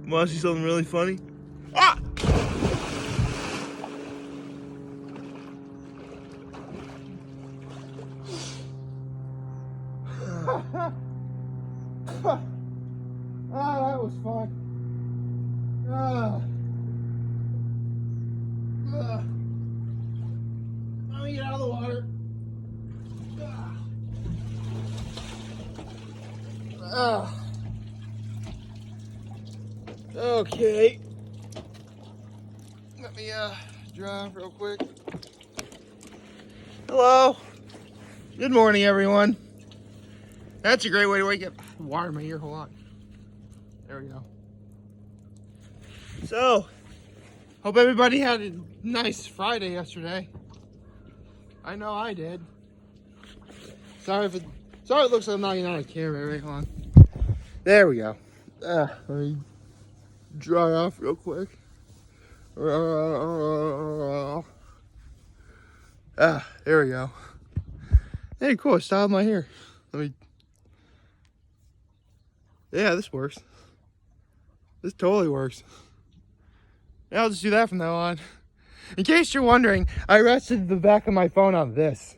Want to see something really funny? Ah! That was fun. Let me get out of the water. Okay. Let me dry off real quick. Hello. Good morning, everyone. That's a great way to wake up. Water in my ear. Hold on. There we go. So, hope everybody had a nice Friday yesterday. I know I did. Sorry it looks like I'm not even on camera. Right, hold on. There we go. Let me dry off real quick. There we go. Hey, cool. I styled my hair. Yeah, this works. This totally works. Yeah, I'll just do that from now on. In case you're wondering, I rested the back of my phone on this.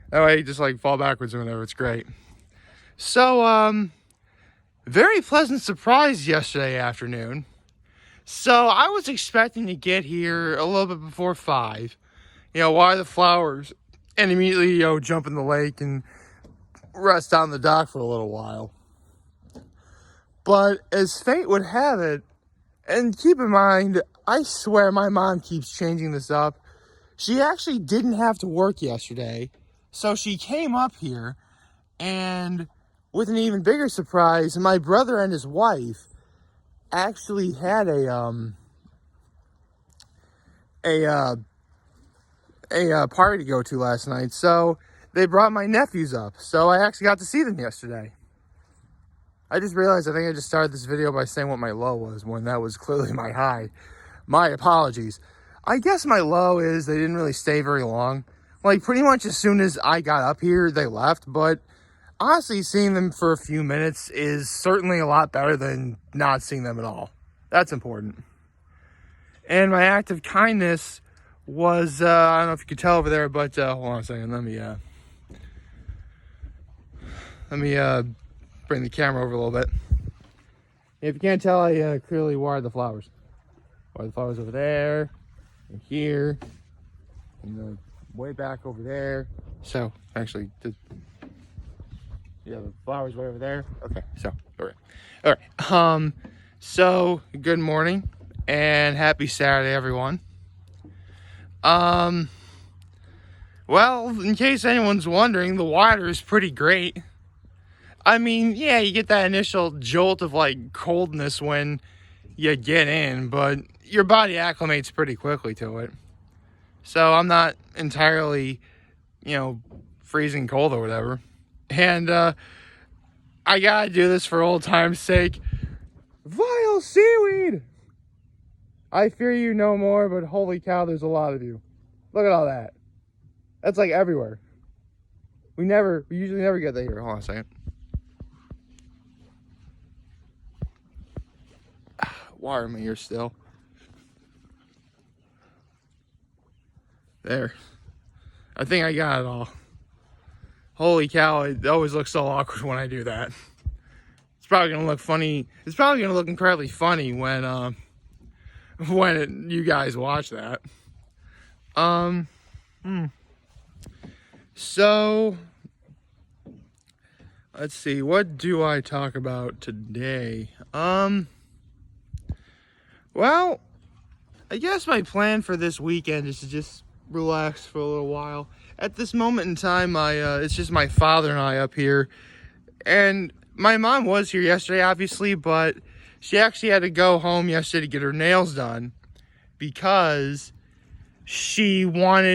That way you just like fall backwards or whatever. It's great. So, very pleasant surprise yesterday afternoon. So I was expecting to get here a little bit before 5. Water the flowers and immediately, jump in the lake and rest on the dock for a little while. But as fate would have it, and keep in mind, I swear my mom keeps changing this up. She actually didn't have to work yesterday. So she came up here, and with an even bigger surprise, my brother and his wife actually had a party to go to last night. So they brought my nephews up. So I actually got to see them yesterday. I just realized I think I just started this video by saying what my low was when that was clearly my high. My apologies. I guess my low is they didn't really stay very long. Like, pretty much as soon as I got up here, they left. But honestly, seeing them for a few minutes is certainly a lot better than not seeing them at all. That's important. And my act of kindness was, I don't know if you could tell over there, but hold on a second. Let me bring the camera over a little bit. If you can't tell, I clearly watered the flowers. Watered the flowers over there, and here, and way back over there. So, actually, the flowers way over there. Okay, so, all right. So, good morning, and happy Saturday, everyone. Well, in case anyone's wondering, the water is pretty great. I mean, yeah, you get that initial jolt of like coldness when you get in, but your body acclimates pretty quickly to it. So I'm not entirely, freezing cold or whatever. And I gotta do this for old time's sake. Vile seaweed! I fear you no more, but holy cow, there's a lot of you. Look at all that. That's like everywhere. We usually never get that here. Hold on a second. Water in my ear still. There. I think I got it all. Holy cow, it always looks so awkward when I do that. It's probably going to look funny. It's probably going to look incredibly funny when you guys watch that. So, let's see. What do I talk about today? Well, I guess my plan for this weekend is to just relax for a little while. At this moment in time, it's just my father and I up here. And my mom was here yesterday, obviously, but she actually had to go home yesterday to get her nails done because she was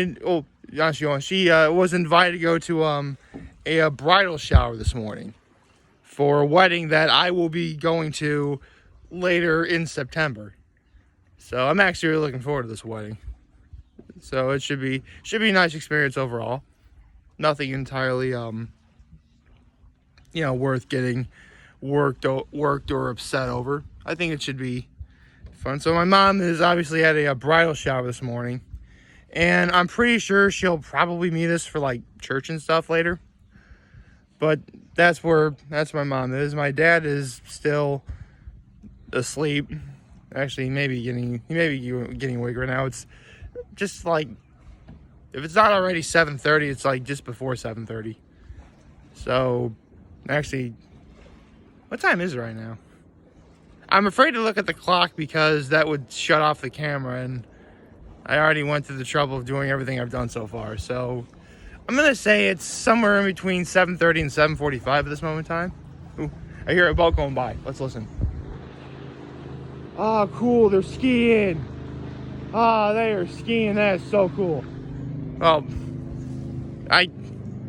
invited to go to a bridal shower this morning for a wedding that I will be going to later in September. So I'm actually really looking forward to this wedding. So it should be a nice experience overall. Nothing entirely worth getting worked or upset over. I think it should be fun. So my mom has obviously had a bridal shower this morning, and I'm pretty sure she'll probably meet us for like church and stuff later. But that's my mom is. My dad is still asleep. Actually, he may be getting awake right now. It's just like, if it's not already 7:30, it's like just before 7:30. So, actually, what time is it right now? I'm afraid to look at the clock because that would shut off the camera, and I already went through the trouble of doing everything I've done so far. So, I'm gonna say it's somewhere in between 7:30 and 7:45 at this moment in time. Ooh, I hear a boat going by. Let's listen. Oh, cool, they're skiing. Ah, they are skiing. That is so cool. Well,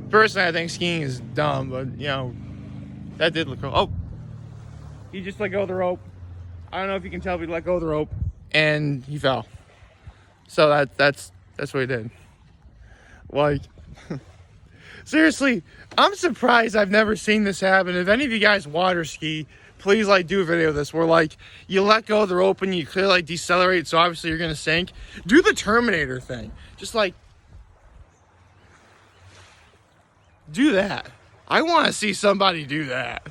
personally, I think skiing is dumb, but, you know, that did look cool. Oh, he just let go of the rope. I don't know if you can tell, but he let go of the rope, and he fell. So that's what he did. Like, seriously, I'm surprised I've never seen this happen. If any of you guys water ski, please, like, do a video of this where, like, you let go of the rope and you clearly, like, decelerate, so obviously you're gonna sink. Do the Terminator thing. Just, like, do that. I want to see somebody do that.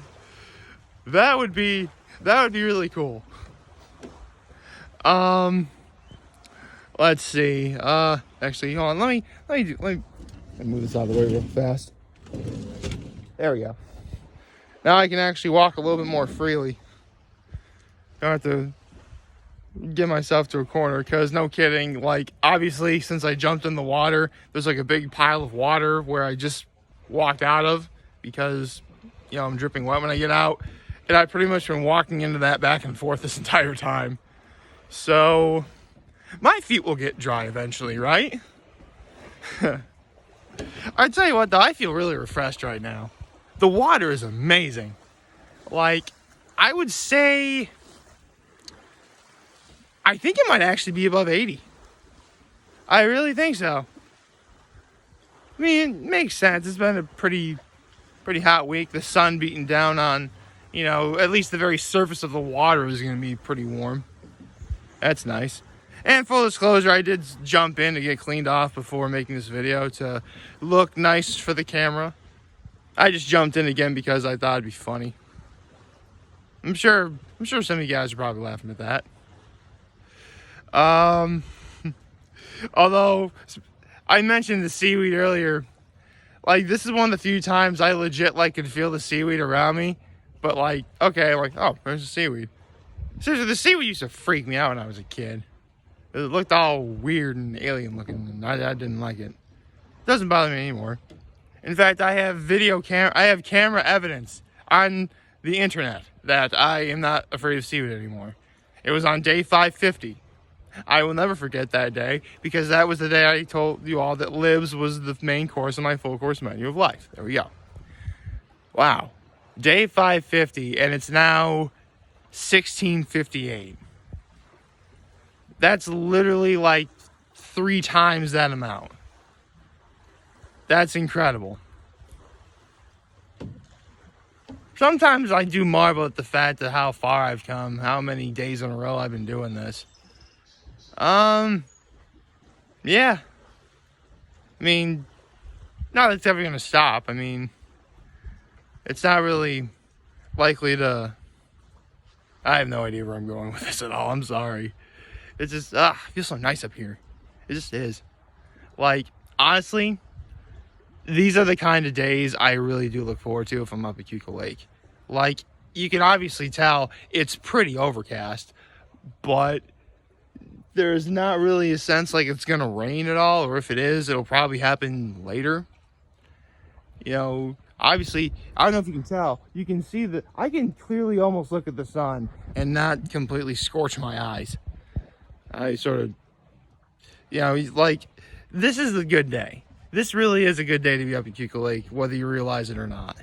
That would be really cool. Let's see. Actually, hold on. Let me move this out of the way real fast. There we go. Now I can actually walk a little bit more freely. Don't have to get myself to a corner, because no kidding, like, obviously since I jumped in the water, there's like a big pile of water where I just walked out of, because, you know, I'm dripping wet when I get out, and I've pretty much been walking into that back and forth this entire time. So my feet will get dry eventually, right? I tell you what though, I feel really refreshed right now. The water is amazing. Like, I would say, I think it might actually be above 80. I really think so. I mean, it makes sense. It's been a pretty hot week. The sun beating down on, you know, at least the very surface of the water is going to be pretty warm. That's nice. And full disclosure, I did jump in to get cleaned off before making this video to look nice for the camera. I just jumped in again because I thought it'd be funny. I'm sure some of you guys are probably laughing at that. Although I mentioned the seaweed earlier, like, this is one of the few times I legit, like, could feel the seaweed around me. But, like, okay, like, oh, there's the seaweed. Seriously, the seaweed used to freak me out when I was a kid. It looked all weird and alien looking, and I didn't like it. It doesn't bother me anymore. In fact, I have camera evidence on the internet that I am not afraid of seaweed anymore. It was on day 550. I will never forget that day, because that was the day I told you all that Libs was the main course of my full course menu of life. There we go. Wow. Day 550, and it's now 1658. That's literally like 3 times that amount. That's incredible. Sometimes I do marvel at the fact of how far I've come, how many days in a row I've been doing this. Yeah. I mean, not that it's ever going to stop. I mean, it's not really likely to... I have no idea where I'm going with this at all. I'm sorry. It's just, it feels so nice up here. It just is. Like, honestly, these are the kind of days I really do look forward to if I'm up at Cuckoo Lake. Like, you can obviously tell it's pretty overcast, but there's not really a sense like it's going to rain at all, or if it is, it'll probably happen later. You know, obviously, I don't know if you can tell, you can see that I can clearly almost look at the sun and not completely scorch my eyes. I sort of, you know, like, this is a good day. This really is a good day to be up at Cuckoo Lake, whether you realize it or not.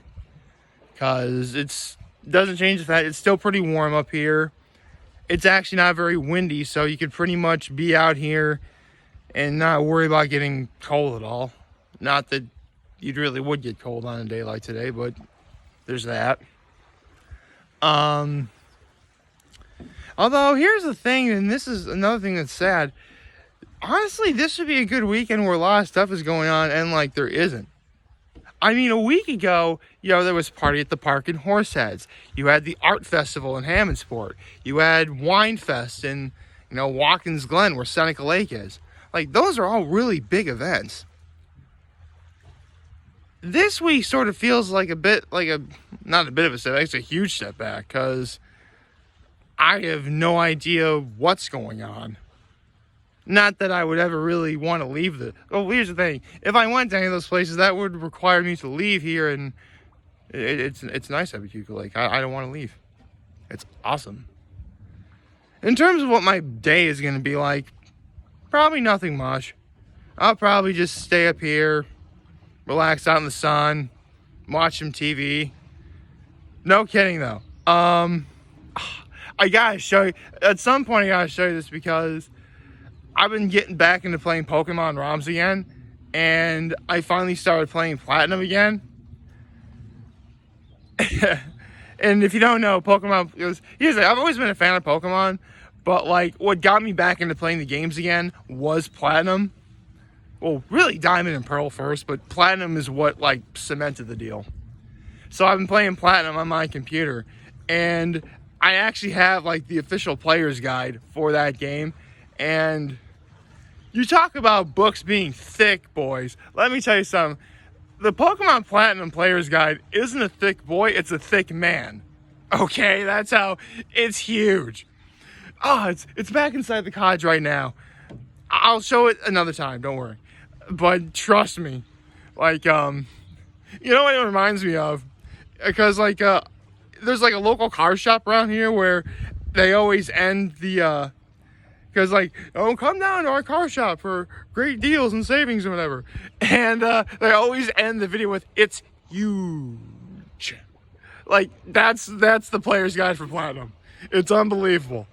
Because it doesn't change the fact it's still pretty warm up here. It's actually not very windy, so you could pretty much be out here and not worry about getting cold at all. Not that you really would get cold on a day like today, but there's that. Although, here's the thing, and this is another thing that's sad. Honestly, this would be a good weekend where a lot of stuff is going on, and, like, there isn't. I mean, a week ago, there was Party at the Park in Horseheads. You had the Art Festival in Hammondsport. You had Wine Fest in, Watkins Glen, where Seneca Lake is. Like, those are all really big events. This week sort of feels like not a bit of a setback, it's a huge setback, because I have no idea what's going on. Not that I would ever really want to leave here's the thing. If I went to any of those places, that would require me to leave here, and it's nice at Bucca Lake. I don't want to leave. It's awesome. In terms of what my day is going to be like, probably nothing much. I'll probably just stay up here, relax out in the sun, watch some TV. No kidding, though. I gotta show you. At some point, I gotta show you this, because I've been getting back into playing Pokemon ROMs again, and I finally started playing Platinum again. And if you don't know, Pokemon, I've always been a fan of Pokemon, but like what got me back into playing the games again was Platinum. Well, really Diamond and Pearl first, but Platinum is what like cemented the deal. So I've been playing Platinum on my computer, and I actually have like the official player's guide for that game. And you talk about books being thick, boys. Let me tell you something. The Pokemon Platinum Player's Guide isn't a thick boy, it's a thick man. Okay, that's how, it's huge. Oh, it's back inside the cottage right now. I'll show it another time, don't worry. But trust me, like, you know what it reminds me of? Because, like, there's, like, a local car shop around here where they always end the, because, like, oh, come down to our car shop for great deals and savings or whatever. And they always end the video with, it's huge. Like, that's the player's guide for Platinum. It's unbelievable.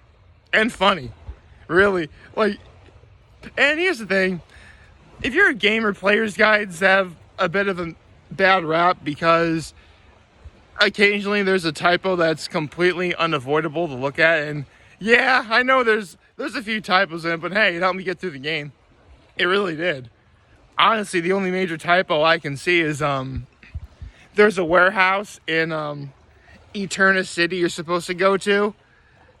And funny. Really. Like, and here's the thing. If you're a gamer, player's guides have a bit of a bad rap, because occasionally there's a typo that's completely unavoidable to look at. And yeah, I know there's a few typos in it, but hey, it helped me get through the game. It really did. Honestly, the only major typo I can see is there's a warehouse in Eterna City you're supposed to go to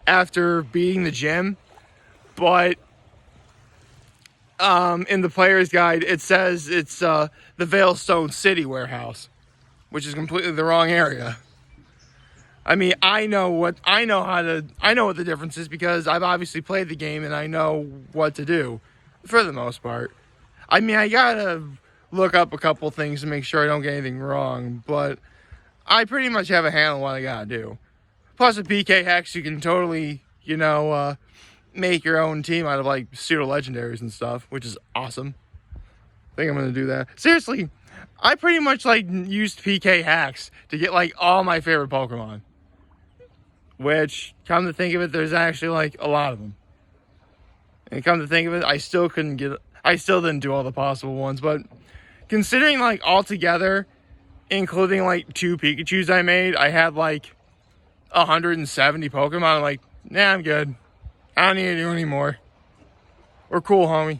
after beating the gym, but in the player's guide it says it's the Veilstone City warehouse, which is completely the wrong area. I mean, I know what the difference is, because I've obviously played the game and I know what to do for the most part. I mean, I gotta look up a couple things to make sure I don't get anything wrong, but I pretty much have a handle on what I gotta do. Plus, with PK Hex, you can totally, make your own team out of like pseudo legendaries and stuff, which is awesome. I think I'm gonna do that. Seriously, I pretty much like used PK Hacks to get like all my favorite Pokemon. Which, come to think of it, there's actually like a lot of them. And come to think of it, I still didn't do all the possible ones, but considering like all together, including like 2 Pikachus I made, I had like 170 Pokemon. I'm like, nah, I'm good. I don't need to do anymore. We're cool, homie.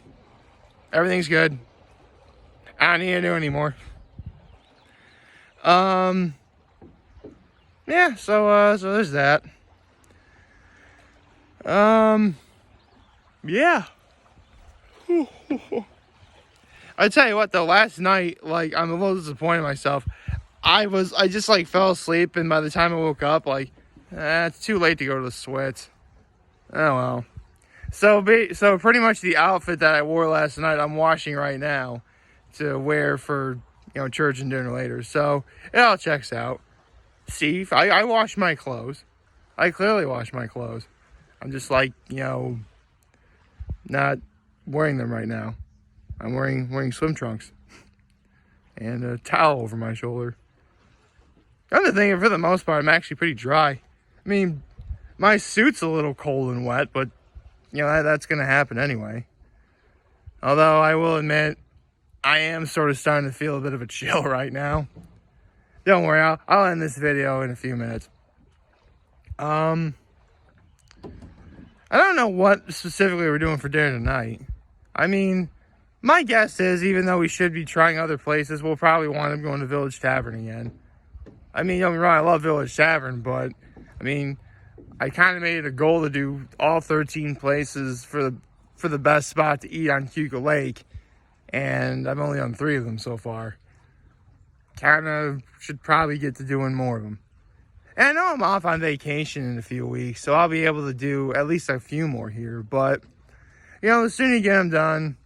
Everything's good. I don't need to do anymore. Yeah, so there's that. Yeah. I tell you what, though, last night, like, I'm a little disappointed in myself. I just, like, fell asleep, and by the time I woke up, like, it's too late to go to the Swits. Oh, well. So pretty much the outfit that I wore last night, I'm washing right now to wear for, church and dinner later. So, it all checks out. See, I wash my clothes. I clearly wash my clothes. I'm just, like, not wearing them right now. I'm wearing swim trunks and a towel over my shoulder. The other thing, for the most part, I'm actually pretty dry. I mean, my suit's a little cold and wet, but, that's going to happen anyway. Although, I will admit, I am sort of starting to feel a bit of a chill right now. Don't worry, I'll end this video in a few minutes. I don't know what specifically we're doing for dinner tonight. I mean, my guess is, even though we should be trying other places, we'll probably wind up going to Village Tavern again. I mean, don't get me wrong, I love Village Tavern, but, I mean, I kind of made it a goal to do all 13 places for the best spot to eat on Cuca Lake, and I've only done 3 of them so far. Kind of should probably get to doing more of them. And I know I'm off on vacation in a few weeks, so I'll be able to do at least a few more here. But, you know, the sooner you get them done,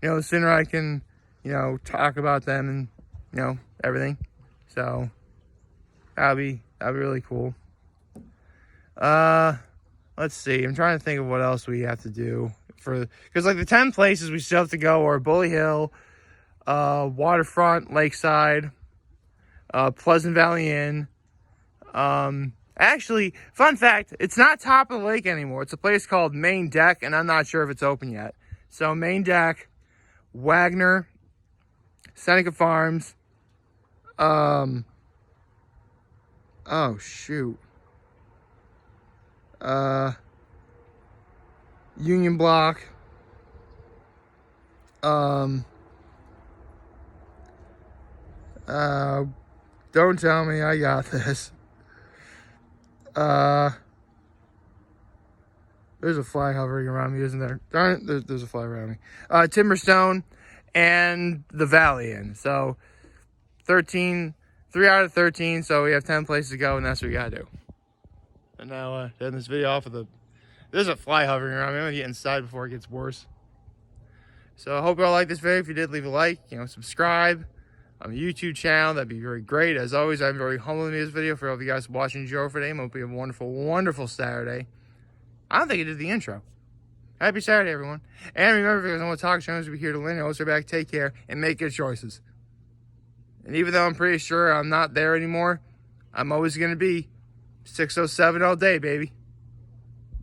you know, the sooner I can, you know, talk about them and, you know, everything. So, that'll be really cool. Let's see. I'm trying to think of what else we have to do because like the 10 places we still have to go are Bully Hill, Waterfront, Lakeside, Pleasant Valley Inn. Actually, fun fact, it's not top of the lake anymore. It's a place called Main Deck, and I'm not sure if it's open yet. So Main Deck, Wagner, Seneca Farms, oh shoot. Union Block. Don't tell me I got this. There's a fly hovering around me, isn't there? Darn it, there's a fly around me. Timberstone and the Valley Inn. So 3 out of 13, so we have 10 places to go, and that's what we gotta do. And now, end this video off with there's a fly hovering around me. I'm gonna get inside before it gets worse. So I hope you all like this video. If you did, leave a like, you know, subscribe on the YouTube channel. That'd be very great. As always, I'm very humbled to make this video for all of you guys watching and enjoy for today. I hope you have a wonderful, wonderful Saturday. I don't think I did the intro. Happy Saturday, everyone. And remember, if you guys want to talk, channels will be here to learn. Also, back, take care, and make good choices. And even though I'm pretty sure I'm not there anymore, I'm always going to be 607 all day, baby.